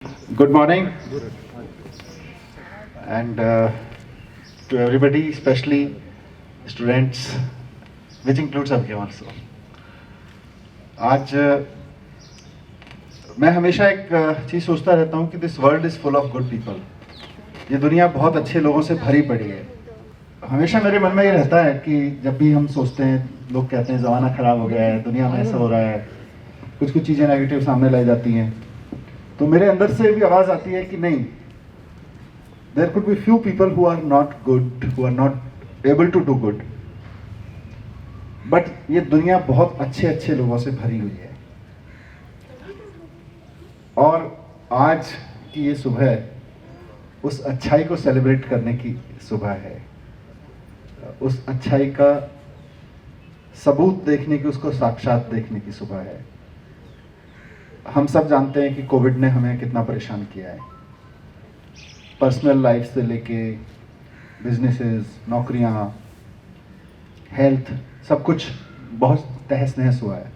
Good morning, and to everybody, especially students, which includes Abhi also. आज मैं हमेशा एक चीज़ सोचता रहता हूँ कि this world is full of good people. ये दुनिया बहुत अच्छे लोगों से भरी पड़ी है. हमेशा मेरे मन में ये रहता है कि जब भी हम सोचते हैं, लोग कहते हैं ज़माना ख़राब हो गया है, दुनिया में ऐसा हो रहा है, कुछ कुछ चीज़ें नेगेटिव सामने लाई जाती हैं, तो मेरे अंदर से भी आवाज़ आती है कि नहीं, there could be few people who are not good, who are not able to do good, but ये दुनिया बहुत अच्छे अच्छे लोगों से भरी हुई है. और आज की ये सुबह उस अच्छाई को सेलिब्रेट करने की सुबह है, उस अच्छाई का सबूत देखने की, उसको साक्षात देखने की सुबह है. हम सब जानते हैं कि कोविड ने हमें कितना परेशान किया है, पर्सनल लाइफ से लेके बिजनेसेस, नौकरियां, हेल्थ, सब कुछ बहुत तहस नहस हुआ है.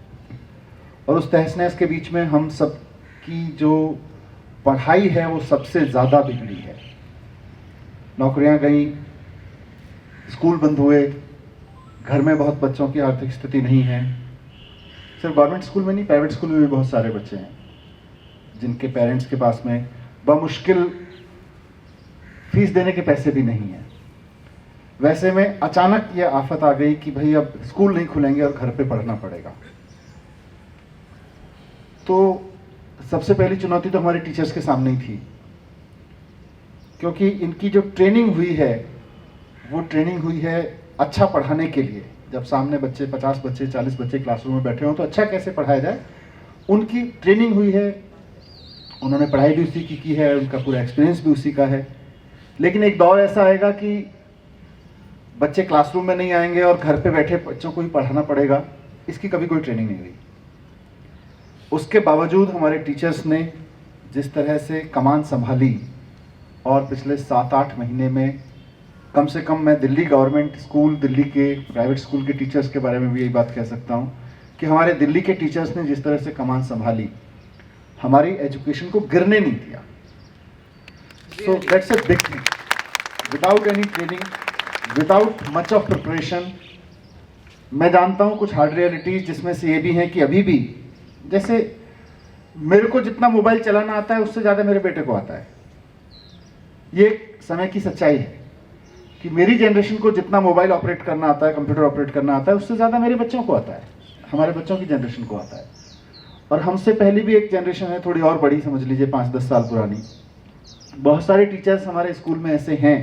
और उस तहस नहस के बीच में हम सब की जो पढ़ाई है वो सबसे ज़्यादा बिगड़ी है. नौकरियां गई, स्कूल बंद हुए, घर में बहुत बच्चों की आर्थिक स्थिति नहीं है. सिर्फ गवर्नमेंट स्कूल में नहीं, प्राइवेट स्कूल में भी बहुत सारे बच्चे हैं जिनके पेरेंट्स के पास में बमुश्किल फीस देने के पैसे भी नहीं हैं. वैसे में अचानक ये आफत आ गई कि भाई अब स्कूल नहीं खुलेंगे और घर पे पढ़ना पड़ेगा. तो सबसे पहली चुनौती तो हमारे टीचर्स के सामने ही थी, क्योंकि इनकी जो ट्रेनिंग हुई है वो ट्रेनिंग हुई है अच्छा पढ़ाने के लिए. जब सामने बच्चे 50 बच्चे 40 बच्चे क्लासरूम में बैठे हों तो अच्छा कैसे पढ़ाया जाए, उनकी ट्रेनिंग हुई है, उन्होंने पढ़ाई भी उसी की है, उनका पूरा एक्सपीरियंस भी उसी का है. लेकिन एक दौर ऐसा आएगा कि बच्चे क्लासरूम में नहीं आएंगे और घर पे बैठे बच्चों को ही पढ़ाना पड़ेगा. इसकी कभी कोई ट्रेनिंग नहीं हुई. उसके बावजूद हमारे टीचर्स ने जिस तरह से कमान संभाली, और पिछले 7-8 महीने में कम से कम मैं दिल्ली गवर्नमेंट स्कूल, दिल्ली के प्राइवेट स्कूल के टीचर्स के बारे में भी यही बात कह सकता हूँ कि हमारे दिल्ली के टीचर्स ने जिस तरह से कमान संभाली, हमारी एजुकेशन को गिरने नहीं दिया. So that's a big thing. Without any training, without much of preparation. मैं जानता हूँ कुछ हार्ड रियलिटीज जिसमें से ये भी हैं कि अभी भी, जैसे मेरे को जितना मोबाइल चलाना आता है उससे ज़्यादा मेरे बेटे को आता है. ये एक समय की सच्चाई है कि मेरी जनरेशन को जितना मोबाइल ऑपरेट करना आता है, कंप्यूटर ऑपरेट करना आता है, उससे ज़्यादा मेरे बच्चों को आता है, हमारे बच्चों की जनरेशन को आता है. और हमसे पहले भी एक जनरेशन है, थोड़ी और बड़ी, समझ लीजिए 5-10 साल पुरानी. बहुत सारे टीचर्स हमारे स्कूल में ऐसे हैं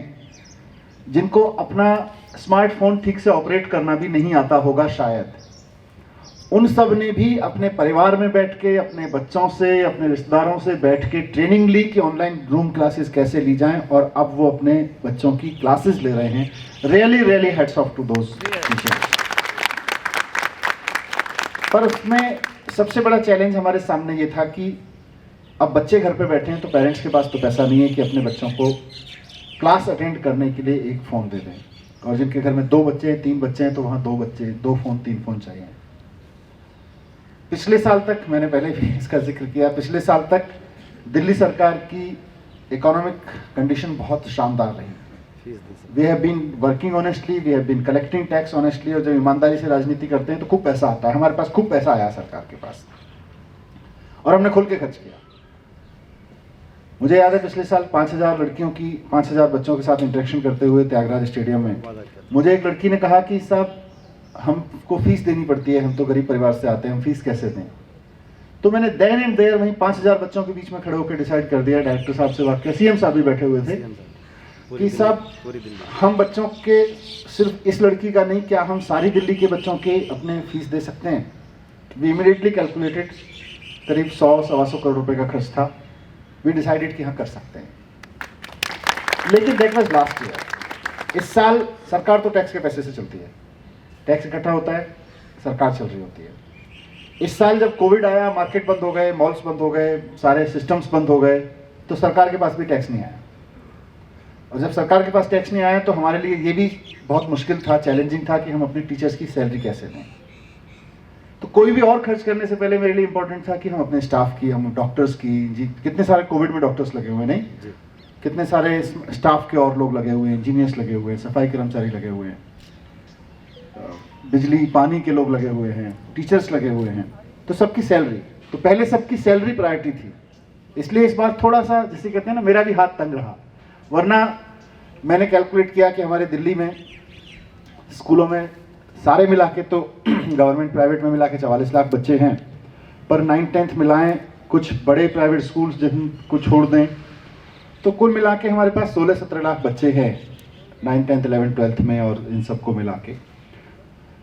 जिनको अपना स्मार्टफोन ठीक से ऑपरेट करना भी नहीं आता होगा शायद. उन सब ने भी अपने परिवार में बैठ के, अपने बच्चों से, अपने रिश्तेदारों से बैठ के ट्रेनिंग ली कि ऑनलाइन रूम क्लासेस कैसे ली जाएं, और अब वो अपने बच्चों की क्लासेस ले रहे हैं. Really hats off to those teachers. पर उसमें सबसे बड़ा चैलेंज हमारे सामने ये था कि अब बच्चे घर पे बैठे हैं तो पेरेंट्स के पास तो पैसा नहीं है कि अपने बच्चों को क्लास अटेंड करने के लिए एक फ़ोन दे दें. और जिनके घर में 2 बच्चे हैं, 3 बच्चे हैं, तो वहाँ 2 बच्चे, 2 फ़ोन, 3 फ़ोन चाहिए. पिछले साल तक, मैंने पहले भी इसका जिक्र किया, पिछले साल तक दिल्ली सरकार की इकोनॉमिक कंडीशन बहुत शानदार रही. We have been working honestly, we have been collecting tax honestly. और जब ईमानदारी से राजनीति करते हैं तो खूब पैसा आता है. हमारे पास खूब पैसा आया सरकार के पास, और हमने खुल के खर्च किया. मुझे याद है पिछले साल 5,000 बच्चों के साथ इंटरेक्शन करते हुए त्यागराज स्टेडियम में मुझे एक लड़की ने कहा कि साहब, हमको फीस देनी पड़ती है, हम तो गरीब परिवार से आते हैं, हम फीस कैसे दें. तो मैंने देन एंड देयर वहीं 5,000 बच्चों के बीच में खड़े होकर डिसाइड कर दिया, डायरेक्टर साहब से बात किया, सीएम साहब भी बैठे हुए थे, कि साहब हम बच्चों के, सिर्फ इस लड़की का नहीं, क्या हम सारी दिल्ली के बच्चों के अपने फीस दे सकते हैं. वी इमीडिएटली कैलकुलेटेड, करीब 100-125 करोड़ रुपए का खर्च था. वी डिसाइडेड कि हाँ कर सकते हैं. लेकिन दैट वाज लास्ट ईयर. इस साल सरकार तो टैक्स के पैसे से चलती है, टैक्स इकट्ठा होता है, सरकार चल रही होती है. इस साल जब कोविड आया, मार्केट बंद हो गए, मॉल्स बंद हो गए, सारे सिस्टम्स बंद हो गए, तो सरकार के पास भी टैक्स नहीं आया. और जब सरकार के पास टैक्स नहीं आया तो हमारे लिए ये भी बहुत मुश्किल था, चैलेंजिंग था कि हम अपनी टीचर्स की सैलरी कैसे दें. तो कोई भी और खर्च करने से पहले मेरे लिए इंपॉर्टेंट था कि हम अपने स्टाफ की, हम डॉक्टर्स की, जी कितने सारे कोविड में डॉक्टर्स लगे हुए हैं, नहीं कितने सारे स्टाफ के और लोग लगे हुए हैं, इंजीनियर्स लगे हुए हैं, सफाई कर्मचारी लगे हुए हैं, बिजली पानी के लोग लगे हुए हैं, टीचर्स लगे हुए हैं, तो सबकी सैलरी, तो पहले सबकी सैलरी प्रायोरिटी थी। इसलिए इस बार थोड़ा सा जैसे कहते हैं ना, मेरा भी हाथ तंग रहा। वरना मैंने कैलकुलेट किया कि हमारे दिल्ली में स्कूलों में सारे मिला के तो गवर्नमेंट प्राइवेट में मिला के 44 लाख बच्चे हैं, पर 9th-10th मिलाएं, कुछ बड़े प्राइवेट स्कूल्स जिनको छोड़ दें, तो कुल मिला के हमारे पास 16-17 लाख बच्चे हैं 9th, 10th, 11th, 12th में, और इन सबको मिला के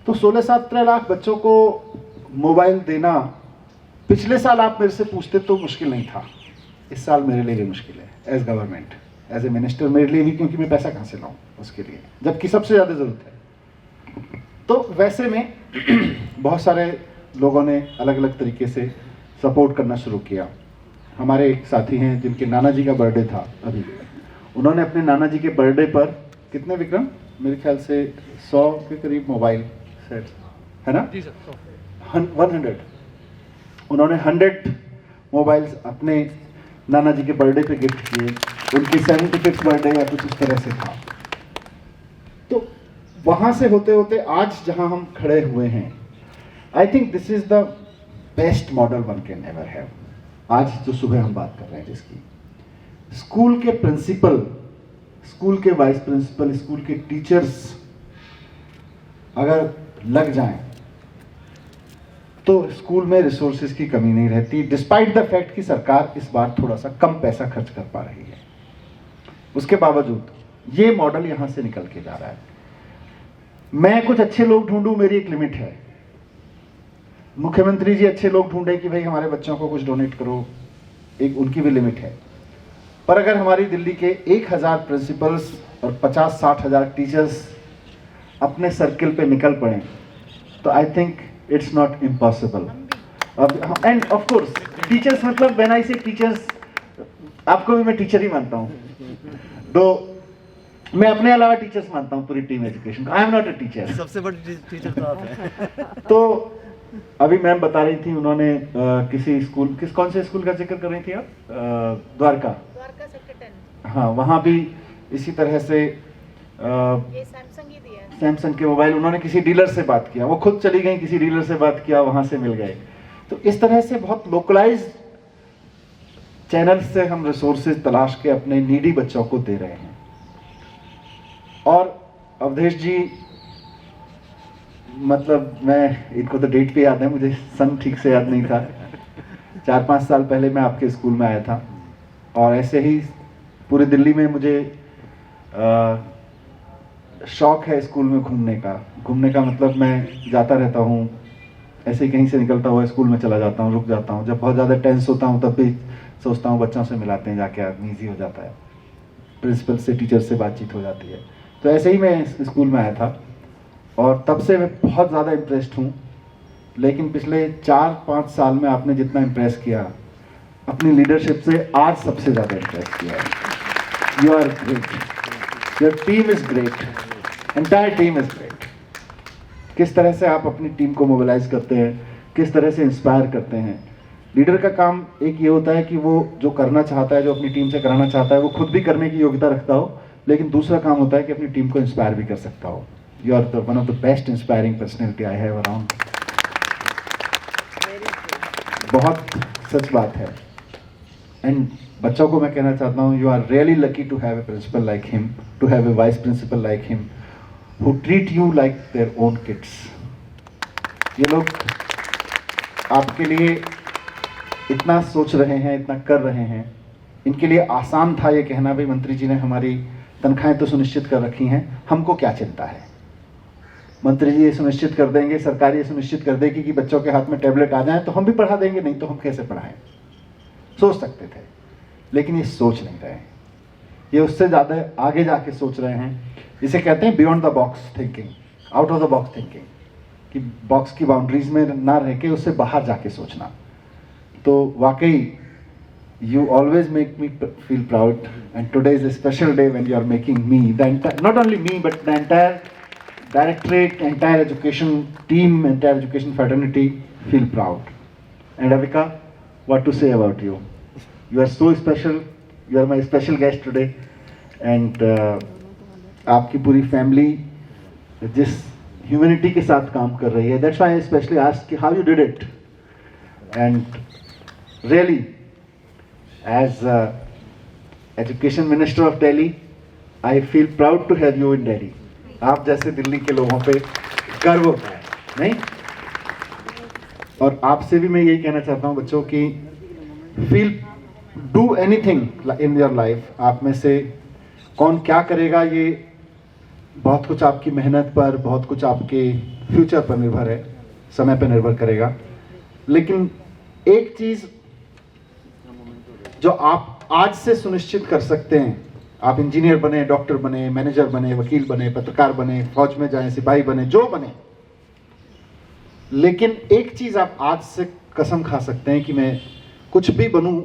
तो 16-17 लाख बच्चों को मोबाइल देना, पिछले साल आप मेरे से पूछते तो मुश्किल नहीं था, इस साल मेरे लिए भी मुश्किल है as government, as a minister मेरे लिए भी, क्योंकि मैं पैसा कहाँ से लाऊं उसके लिए, जबकि सबसे ज़्यादा ज़रूरत है। तो वैसे में बहुत सारे लोगों ने अलग अलग तरीके से सपोर्ट करना शुरू किया। हमारे एक साथी हैं जिनके नाना जी का बर्थडे था अभी, उन्होंने अपने नाना जी के बर्थडे पर कितने, विक्रम, मेरे ख्याल से 100 के करीब मोबाइल सेट, है ना जी सर, 100, उन्होंने 100 मोबाइल्स अपने नाना जी के बर्थडे पे गिफ्ट किए। उनकी 75th बर्थडे या कुछ उस तरह से था। तो वहां से होते होते आज जहां हम खड़े हुए हैं, I think this is the best model one can ever have. आज जो सुबह हम बात कर रहे हैं जिसकी, स्कूल के प्रिंसिपल, स्कूल के वाइस प्रिंसिपल, स्कूल के टीचर्स अगर लग जाएं तो स्कूल में रिसोर्सेज की कमी नहीं रहती, डिस्पाइट द फैक्ट कि सरकार इस बार थोड़ा सा कम पैसा खर्च कर पा रही है। उसके बावजूद ये मॉडल यहां से निकल के जा रहा है। मैं कुछ अच्छे लोग ढूंढूं, मेरी एक लिमिट है। मुख्यमंत्री जी अच्छे लोग ढूंढे कि भाई हमारे बच्चों को कुछ डोनेट करो, एक उनकी भी लिमिट है। पर अगर हमारी दिल्ली के 1000 प्रिंसिपल्स और 50-60 हज़ार टीचर्स अपने सर्किल पे निकल पड़े तो I think it's not impossible. End of course teachers, मतलब व्हेन आई से टीचर्स, आपको भी मैं टीचर ही मानता हूँ, तो मैं अपने अलावा टीचर्स मानता हूँ पूरी टीम एजुकेशन को। I am not a teacher, सबसे बड़ी टीचर तो आप हैं। तो अभी मैम बता रही थी, उन्होंने किसी स्कूल, कौन से स्कूल का जिक्र कर रही थी आप? द्वारका सेक्टर 10, हाँ, वहाँ भी इसी तरह से ये सैमसंग के मोबाइल उन्होंने किसी डीलर से बात किया, वो खुद चली गई, किसी डीलर से बात किया, वहां से मिल गए। तो इस तरह से बहुत लोकलाइज चैनल से हम रिसोर्सेज तलाश के अपने नीडी बच्चों को दे रहे हैं। और अवधेश जी, मतलब मैं, इनको तो डेट पे याद है, मुझे सन ठीक से याद नहीं था, 4-5 साल पहले मैं आपके स्कूल में आया था, और ऐसे ही पूरी दिल्ली में मुझे शौक है स्कूल में घूमने का मतलब मैं जाता रहता हूँ, ऐसे ही कहीं से निकलता हुआ स्कूल में चला जाता हूँ, रुक जाता हूँ, जब बहुत ज़्यादा टेंस होता हूँ तब भी सोचता हूँ बच्चों से मिलाते हैं जाके, आदमी ईजी हो जाता है, प्रिंसिपल से, टीचर से बातचीत हो जाती है। तो ऐसे ही मैं स्कूल में आया था और तब से मैं बहुत ज़्यादा इम्प्रेस्ड हूँ। लेकिन पिछले 4-5 साल में आपने जितना इम्प्रेस किया अपनी लीडरशिप से, आज सबसे ज़्यादा इम्प्रेस किया है। You are great, your team is great, entire team is great. किस तरह से आप अपनी टीम को मोबिलाइज करते हैं, किस तरह से इंस्पायर करते हैं। लीडर का काम एक ये होता है कि वो जो करना चाहता है, जो अपनी टीम से कराना चाहता है, वो खुद भी करने की योग्यता रखता हो, लेकिन दूसरा काम होता है कि अपनी टीम को इंस्पायर भी कर सकता हो। You are the one of the best inspiring personality I have around. बहुत सच बात है। एंड बच्चों को मैं कहना चाहता हूँ, you are really lucky to have a principal like him, to have a vice principal like him, who treat you like their own kids। ये लोग आपके लिए इतना सोच रहे हैं, इतना कर रहे हैं। इनके लिए आसान था ये कहना, भाई मंत्री जी ने हमारी तनख्वाहें तो सुनिश्चित कर रखी हैं, हमको क्या चिंता है। मंत्री जी ये सुनिश्चित कर देंगे, सरकार ये सुनिश्चित कर देगी कि बच्चों के हाथ में टैबलेट आ जाए तो हम भी पढ़ा देंगे, नहीं तो हम कैसे पढ़ाएं। सोच सकते थे, लेकिन ये सोच नहीं रहे, ये उससे ज़्यादा आगे जाके सोच रहे हैं। इसे कहते हैं beyond the box thinking, out of the box thinking, कि बॉक्स की बाउंड्रीज में ना रह के उससे बाहर जाके सोचना। तो वाकई you always make me feel proud, and today is a special day when you are making me, not only me but the entire directorate, entire education team, entire education fraternity feel proud. And Avika, what to say about you? You are so special. You are my special guest today. And आपकी पूरी family जिस humanity के साथ काम कर रही है, that's why I especially asked how you did it. And really, as Education Minister of Delhi, I feel proud to have you in Delhi. आप जैसे दिल्ली के लोगों पे गर्व होता है, नहीं? और आपसे भी मैं यही कहना चाहता हूँ बच्चों की feel do anything in your life. आप में से कौन क्या करेगा ये बहुत कुछ आपकी मेहनत पर, बहुत कुछ आपके फ्यूचर पर निर्भर है, समय पर निर्भर करेगा. लेकिन एक चीज़ जो आप आज से सुनिश्चित कर सकते हैं, आप इंजीनियर बने, डॉक्टर बने, मैनेजर बने, वकील बने, पत्रकार बने, फौज में जाएं, सिपाही बने, जो बने, लेकिन एक चीज़ आप आज से कसम खा सकते हैं कि मैं कुछ भी बनूं,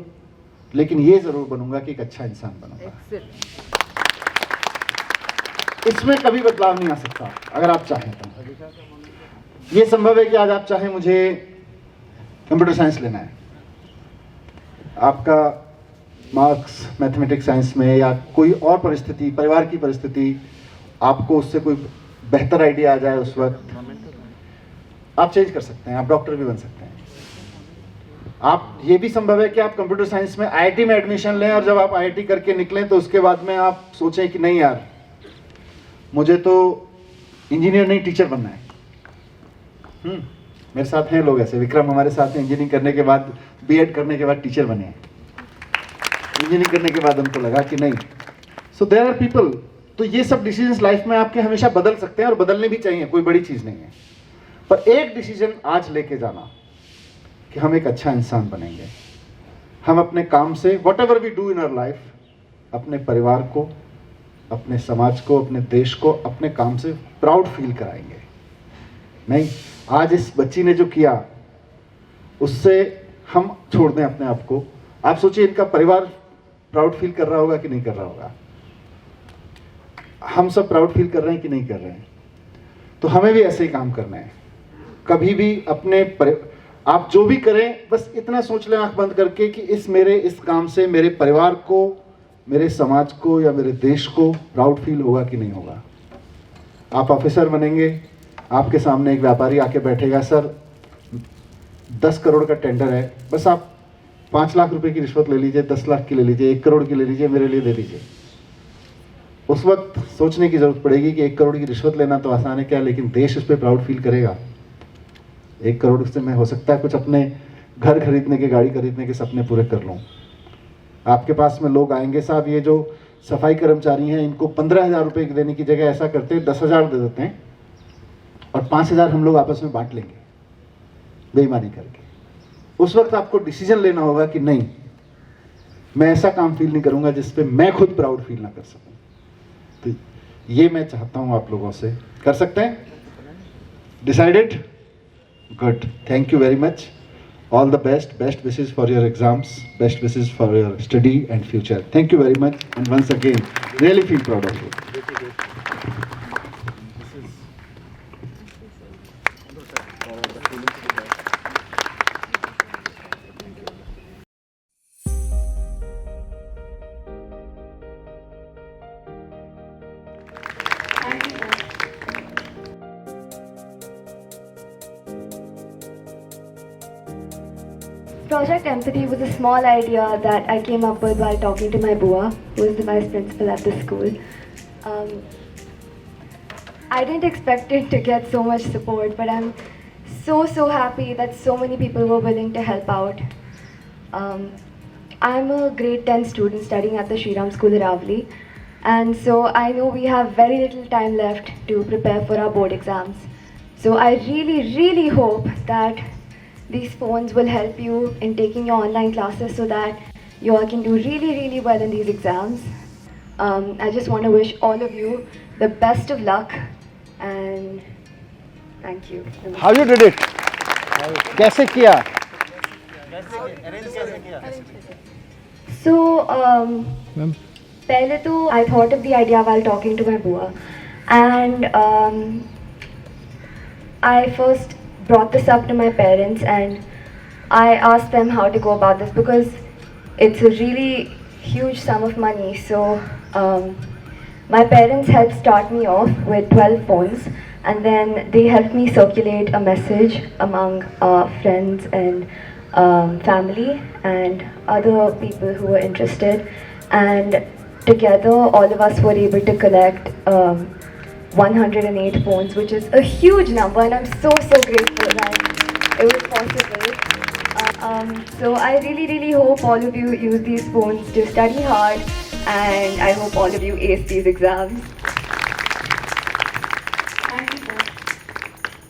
लेकिन ये ज़रूर बनूंगा कि एक अच्छा इंसान बनूंगा. इसमें कभी बदलाव नहीं आ सकता अगर आप चाहें तो. ये संभव है कि आज आप चाहें मुझे कंप्यूटर साइंस लेना है, आपका मार्क्स मैथमेटिक्स साइंस में या कोई और परिस्थिति, परिवार की परिस्थिति, आपको उससे कोई बेहतर आइडिया आ जाए, उस वक्त आप चेंज कर सकते हैं, आप डॉक्टर भी बन सकते हैं. आप ये भी संभव है कि आप कंप्यूटर साइंस में आईआईटी में एडमिशन लें और जब आप आईआईटी करके निकलें तो उसके बाद में आप सोचें कि नहीं यार, मुझे तो इंजीनियर नहीं टीचर बनना है. मेरे साथ हैं लोग ऐसे, विक्रम हमारे साथ हैं, इंजीनियरिंग करने के बाद, बीएड करने के बाद टीचर बने हैं. इंजीनियरिंग करने के बाद उनको लगा कि नहीं. So there are people. तो ये सब डिसीजंस लाइफ में आपके हमेशा बदल सकते हैं और बदलने भी चाहिए, कोई बड़ी चीज़ नहीं है. पर एक डिसीजन आज लेके जाना कि हम एक अच्छा इंसान बनेंगे. हम अपने काम से whatever we do in our life, अपने परिवार को, अपने समाज को, अपने देश को अपने काम से प्राउड फील कराएंगे. नहीं, आज इस बच्ची ने जो किया उससे हम छोड़ दें अपने आप को. आप सोचिए इनका परिवार प्राउड फील कर रहा होगा कि नहीं कर रहा होगा. हम सब प्राउड फील कर रहे हैं कि नहीं कर रहे हैं. तो हमें भी ऐसे ही काम करना है. कभी भी अपने आप जो भी करें बस इतना सोच लें आंख बंद करके कि इस काम से मेरे परिवार को, मेरे समाज को या मेरे देश को प्राउड फील होगा कि नहीं होगा. आप ऑफिसर बनेंगे, आपके सामने एक व्यापारी आके बैठेगा, सर 10 करोड़ का टेंडर है, बस आप 5 लाख रुपए की रिश्वत ले लीजिए, 10 लाख की ले लीजिए, 1 करोड़ की ले लीजिए, मेरे लिए दे दीजिए. उस वक्त सोचने की जरूरत पड़ेगी कि 1 करोड़ की रिश्वत लेना तो आसान है क्या, लेकिन देश इस पर प्राउड फील करेगा. 1 करोड़ से मैं हो सकता है कुछ अपने घर खरीदने के, गाड़ी खरीदने के सपने पूरे कर लूँ. आपके पास में लोग आएंगे, साहब ये जो सफाई कर्मचारी हैं इनको 15,000 रुपये देने की जगह ऐसा करते हैं 10,000 दे देते हैं और 5,000 हम लोग आपस में बांट लेंगे बेईमानी करके. उस वक्त आपको डिसीजन लेना होगा कि नहीं, मैं ऐसा काम फील नहीं करूंगा जिस पे मैं खुद प्राउड फील ना कर सकूं. तो ये मैं चाहता हूं आप लोगों से. कर सकते हैं? Decided? Good. Thank you very much. All the best wishes for your exams, best wishes for your study and future. Thank you very much, and once again, really feel proud of you. Project Empathy was a small idea that I came up with while talking to my Bua, who is the vice principal at the school. I didn't expect it to get so much support, but I'm so happy that so many people were willing to help out. I'm a grade 10 student studying at the Shri Ram School, Aravali, and so I know we have very little time left to prepare for our board exams. So I really hope that these phones will help you in taking your online classes so that you all can do really well in these exams. I just want to wish all of you the best of luck and thank you. How you did it? कैसे किया? So पहले तो I thought of the idea while talking to my Bua, and I first brought this up to my parents, and I asked them how to go about this because it's a really huge sum of money. So my parents helped start me off with 12 phones, and then they helped me circulate a message among friends and family and other people who were interested. And together, all of us were able to collect 108 phones, which is a huge number, and I'm so grateful that it was possible. So I really hope all of you use these phones to study hard, and I hope all of you ace these exams.